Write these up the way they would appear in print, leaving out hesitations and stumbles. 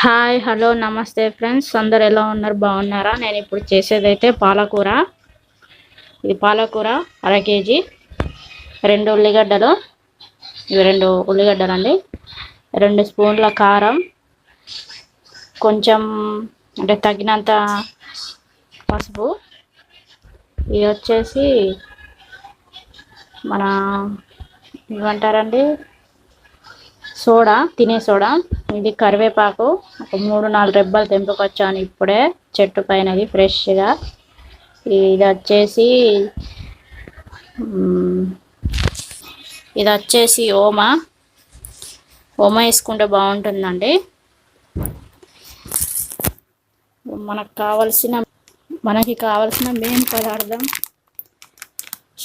Hi hello నమస్తే friends, అందరు ఎలా ఉన్నారు? బాగున్నారా? నేను ఇప్పుడు చేసేదైతే పాలకూర. ఇది పాలకూర అర కేజీ, 2 ఉల్లిగడ్డలు, ఇవి 2 ఉల్లిగడ్డలు అండి, 2 స్పూన్ల కారం, కొంచెం అంటే తగినంత పసుపు, ఇది వచ్చేసి మన ఏమంటారండి సోడా, తినే సోడా. ఇది కరివేపాకు, ఒక 3-4 రెబ్బలు తెంపుకొచ్చాను ఇప్పుడే చెట్టు పైనది ఫ్రెష్గా. ఇది వచ్చేసి ఓమా వేసుకుంటే బాగుంటుందండి. మనకి కావలసిన మెయిన్ పదార్థం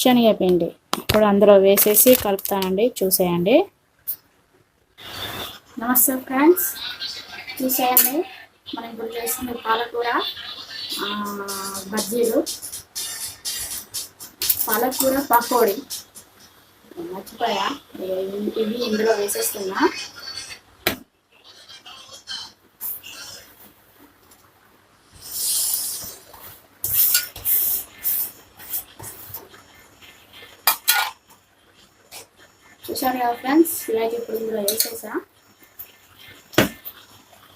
శనగపిండి. ఇప్పుడు అందులో వేసేసి కలుపుతానండి, చూసేయండి. నమస్తే ఫ్రెండ్స్, చూసేయండి. మనం ఇప్పుడు చేసిన పాలకూర బజ్జీలు, పాలకూర పకోడీ. మర్చిపోయా, ఇవి ఇందులో వేసేస్తున్నా. చూసారు కదా ఫ్రెండ్స్, ఇవైతే ఇప్పుడు ఇందులో వేసేసా,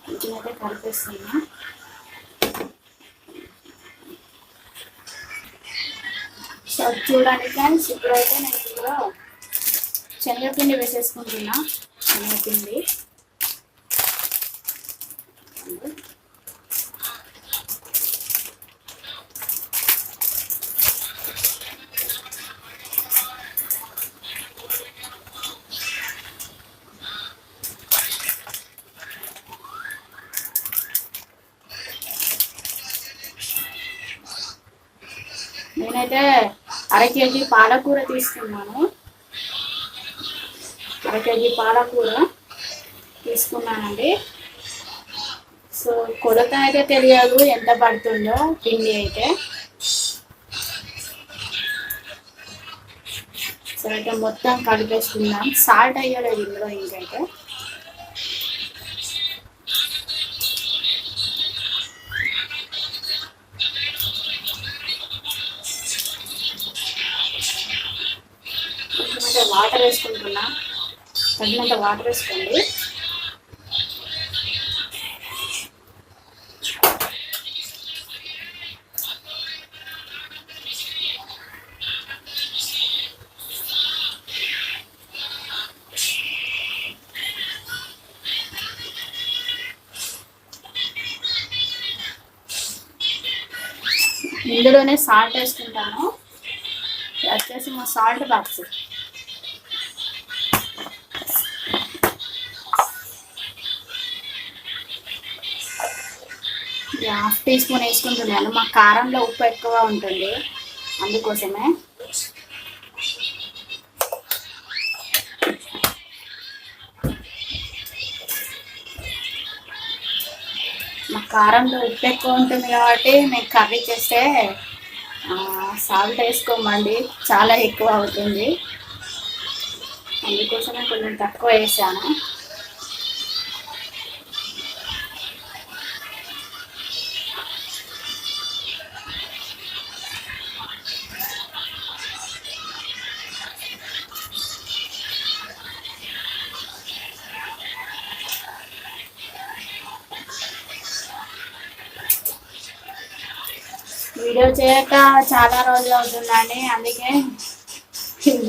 వీటినైతే కలిపేస్తున్నా. సో చూడండి ఫ్రెండ్స్, ఇప్పుడైతే నేను ఇందులో శనగపిండి వేసేసుకుంటున్నా. శనగపిండి నేనైతే అర కేజీ పాలకూర తీసుకున్నాను. అర కేజీ పాలకూర తీసుకున్నానండి. సో కొలత అయితే తెలియదు ఎంత పడుతుందో పిండి అయితే. సో అయితే మొత్తం కలిపేసుకుందాం. సాల్ట్ అయ్యలేదు ఇందులో ఇంకైతే. వాటర్ వేసుకుంటున్నా, తగినంత వాటర్ వేసుకోండి. ఇందులోనే సాల్ట్ వేసుకుంటాను. వచ్చేసి మా సాల్ట్ బాక్స్. ½ టీ స్పూన్ వేసుకుంటున్నాను. మా కారంలో ఉప్పు ఎక్కువ ఉంటుంది, అందుకోసమే. మా కారంలో ఉప్పు ఎక్కువ ఉంటుంది కాబట్టి మేము కర్రీ చేస్తే సాల్ట్ వేసుకోమండి, చాలా ఎక్కువ అవుతుంది. అందుకోసమే కొంచెం తక్కువ వేసాను. వీడియో చేయక చాలా రోజులు అవుతుందండి, అందుకే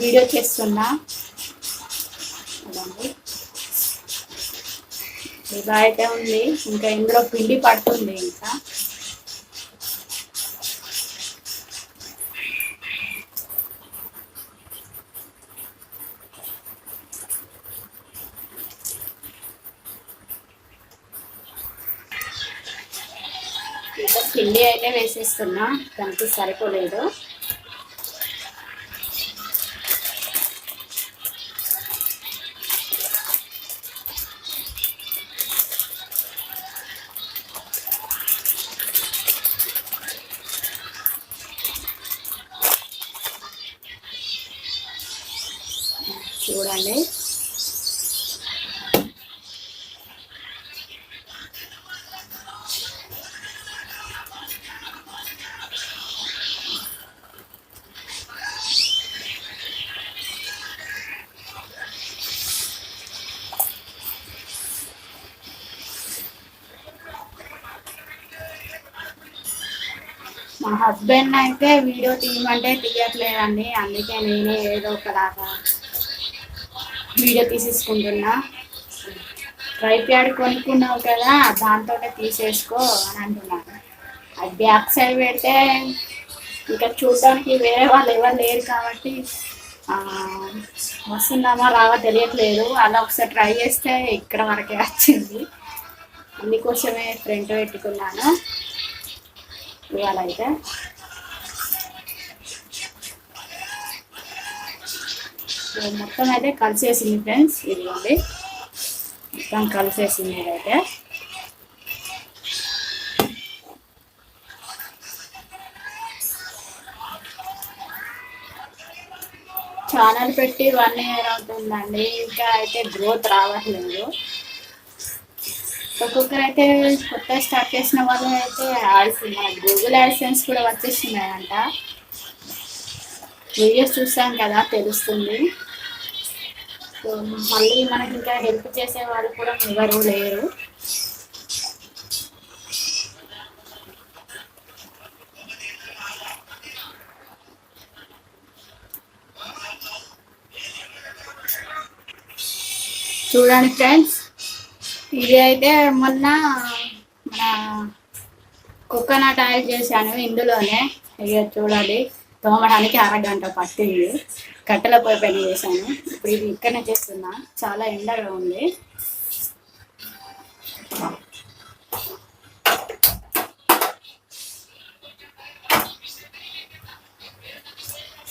వీడియో చేస్తున్నా. ఇలా అయితే ఉంది, ఇంకా ఇందులో పిండి పడుతుంది. ఇంకా పిండి అయితే వేసేస్తున్నా, దానికి సరిపోలేదు. చూడండి, మా హస్బెండ్ అయితే వీడియో తీయమంటే తీయట్లేదండి, అందుకే నేనే ఏదో ఒకలాగా వీడియో తీసేసుకుంటున్నా. ట్రైప్యాడ్ కొనుక్కున్నావు కదా, దాంతో తీసేసుకో అని అంటున్నాను. అది బ్యాక్ సైడ్ పెడితే ఇంకా చూడడానికి వేరే వాళ్ళు ఎవరు లేరు కాబట్టి వస్తుందామా రావా తెలియట్లేదు. అలా ఒకసారి ట్రై చేస్తే ఇక్కడ వరకే వచ్చింది. అందుకోసమే ఫ్రంట్ పెట్టుకున్నాను ఇవాళ అయితే. మొత్తం అయితే కలిసేసింది ఫ్రెండ్స్, ఇదిగోండి మొత్తం కలిసేసింది ఇదైతే. ఛానల్ పెట్టి 1 year అవుతుందండి, ఇంకా అయితే గ్రోత్ రావట్లేదు. ఒక్కొక్కరు అయితే కొత్త స్టార్ట్ చేసిన వాళ్ళు అయితే యాడ్స్, మన గూగుల్ యాడ్సెన్స్ కూడా వచ్చేస్తున్నాయంట. వీడియోస్ చూస్తాం కదా తెలుస్తుంది. సో మళ్ళీ మనకి ఇంకా హెల్ప్ చేసే వాళ్ళు కూడా ఎవరు లేరు. చూడండి ఫ్రెండ్స్, ఇది అయితే మొన్న మన కోకోనట్ ఆయిల్ చేశాను ఇందులోనే. ఇక చూడండి, తోమడానికి అరగంట పట్టింది. కట్టెల పొయ్యి పైన చేశాను. ఇప్పుడు ఇది ఇక్కడనే చేస్తున్నా, చాలా ఎండగా ఉంది.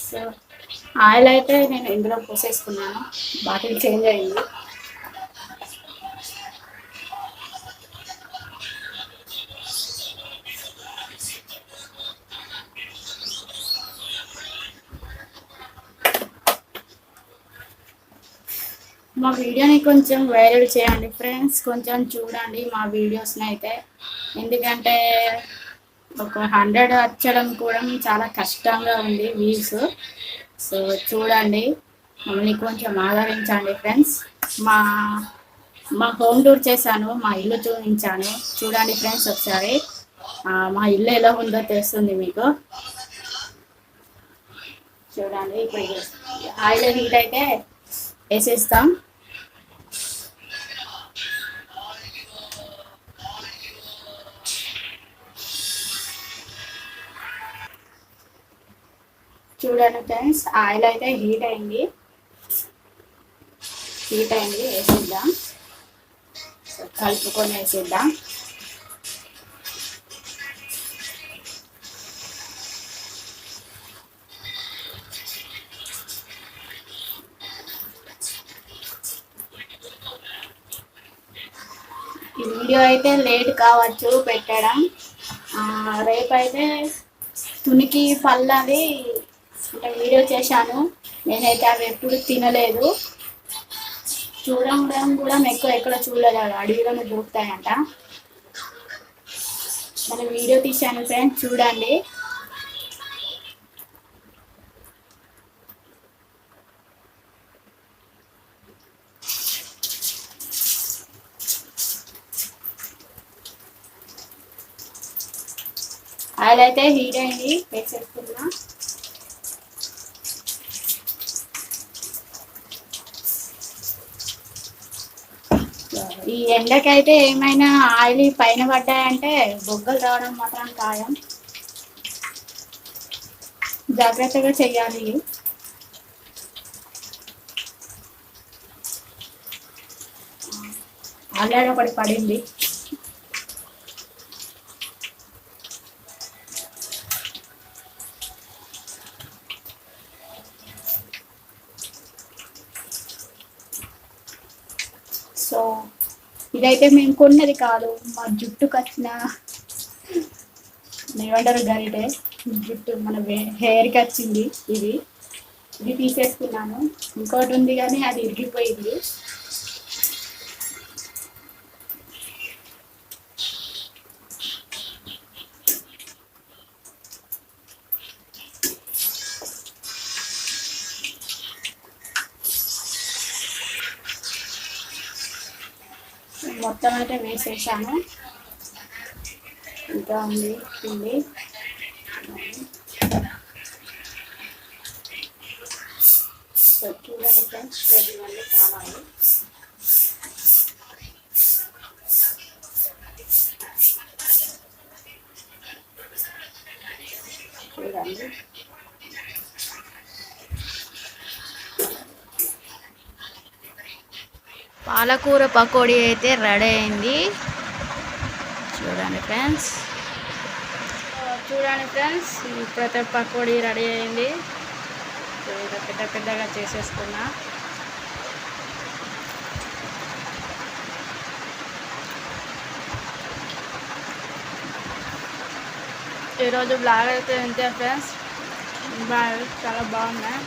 సో ఆయిల్ అయితే నేను ఇందులో పోసేసుకున్నాను, బాటిల్ చేంజ్ అయింది. మా వీడియోని కొంచెం వైరల్ చేయండి ఫ్రెండ్స్, కొంచెం చూడండి మా వీడియోస్ని అయితే. ఎందుకంటే ఒక 100 వచ్చడం కూడా చాలా కష్టంగా ఉంది వ్యూస్. సో చూడండి, మమ్మల్ని కొంచెం ఆదరించండి ఫ్రెండ్స్. మా మా హోమ్ టూర్ చేశాను, మా ఇల్లు చూపించాను, చూడండి ఫ్రెండ్స్ ఒకసారి. మా ఇల్లు ఎలా ఉందో తెలుస్తుంది మీకు. చూడండి, ఇప్పుడు ఆయిల్ హీట్ అయితే వేసేస్తాం. చూడండి ఫ్రెండ్స్, ఆయిల్ అయితే హీట్ అయింది, వేసేద్దాం. కలుపుకొని వేసేద్దాం. ఈ వీడియో అయితే లేట్ కావచ్చు పెట్టడం. రేపైతే తునికి పళ్ళది అంటే వీడియో చేశాను. నేనైతే అవి ఎప్పుడు తినలేదు, చూడడం కూడా ఎక్కడ చూడలేదు, అడవిలోనే దొరుకుతాయంట. మన వీడియో తీశాను ఫ్రెండ్స్, చూడండి. ఆయిల్ అయితే హీట్ అయింది, వేసేసుకున్నా. ఈ ఎండకైతే ఏమైనా ఆయిల్ పైన పడ్డాయంటే బొగ్గలు రావడం మాత్రం ఖాయం, జాగ్రత్తగా చెయ్యాలి. ఆల్రెడీ ఒకటి పడింది. సో ఇదైతే మేము కొన్నది కాదు, మా జుట్టుకు వచ్చిన ఏమంటారు గరిటే, జుట్టు మన హెయిర్కి వచ్చింది. ఇది తీసేసుకున్నాను. ఇంకోటి ఉంది కానీ అది ఇరిగిపోయింది. మొత్తం అయితే వేసేసాను, ఇంకా ఉంది పిండి. సో చూడండి ఫ్రెండ్స్, ఇవన్నీ కావాలి. చూడండి, పాలకూర పకోడీ అయితే రెడీ అయింది. చూడండి ఫ్రెండ్స్, ఇప్పుడైతే పకోడీ రెడీ అయింది. పెద్ద పెద్దగా చేసేసుకున్నా. ఈరోజు బ్లాగ్ అయితే ఇంతే ఫ్రెండ్స్. బాయ్, చాలా బాగున్నాయి.